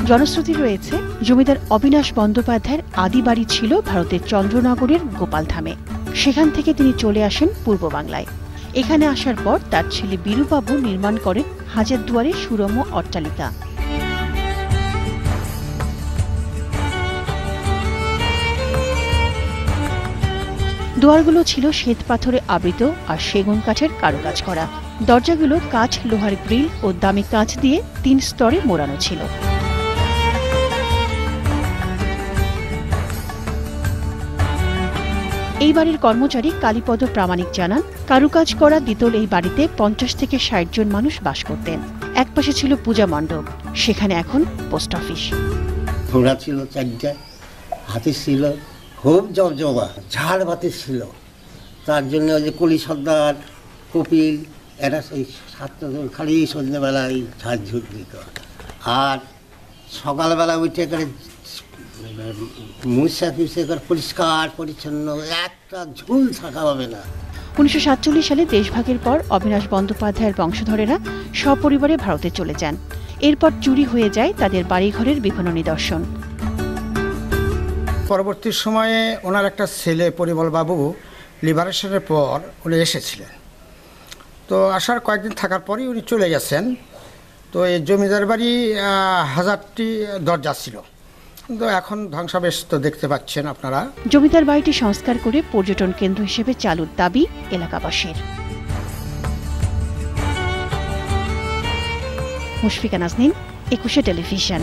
জনশ্রুতি রয়েছে জমিদার অবিনাশ বন্দ্যোপাধ্যায়ের আদি বাড়ি ছিল ভারতের চন্দ্রনগরের গোপালধামে। সেখান থেকে তিনি চলে আসেন পূর্ব বাংলায়। এখানে আসার পর তার ছেলে বীরুবাবু নির্মাণ করেন হাজারদুয়ারে সুরম্য অট্টালিকা। দুয়ারগুলো ছিল শ্বেত পাথরে আবৃত আর সেগুন কাঠের কারুকাজ করা। দরজাগুলো কাঠ, লোহার গ্রিল ও দামি কাঁচ দিয়ে 3 স্তরে মোড়ানো ছিল। এই বাড়ির কর্মচারী কালীপদ প্রামাণিক জানান, কারুকাজ করা দ্বিতল এই বাড়িতে 50 থেকে 60 জন মানুষ বাস করতেন। একপাশে ছিল পূজা মণ্ডপ, সেখানে এখন পোস্ট অফিস। ঘোড়া ছিল 4টা, হাতি ছিল, খুব জবজবা, ঝাড় বাতি ছিল। তার জন্য ওই যে কলি সর্দার, কপিল, এরা সেই 7 জন খালি সন্ধ্যেবেলায় ঝাড় ঝুট দিত। আর সকালবেলা উঠে করে মুছা ফুছে করে পরিষ্কার পরিচ্ছন্ন, একটা ঝুল থাকা হবে না। 1947 সালে দেশভাগের পর অবিনাশ বন্দ্যোপাধ্যায়ের বংশধরেরা সপরিবারে ভারতে চলে যান। এরপর চুরি হয়ে যায় তাদের বাড়িঘরের বিভিন্ন নিদর্শন। পরবর্তী সময়ে ওনার একটা ছেলে পরিমলবাবু লিবারেশনের পর উনি এসেছিলেন। তো আসার কয়েকদিন থাকার পরই উনি চলে গেছেন। তো এই জমিদার বাড়ি 1000টি দরজা ছিল, কিন্তু এখন ধ্বংসাবশেষ দেখতে পাচ্ছেন আপনারা। জমিদার বাড়িটি সংস্কার করে পর্যটন কেন্দ্র হিসেবে চালুর দাবি এলাকাবাসীর। মুশফিকা নাজনীন, 21 টেলিভিশন।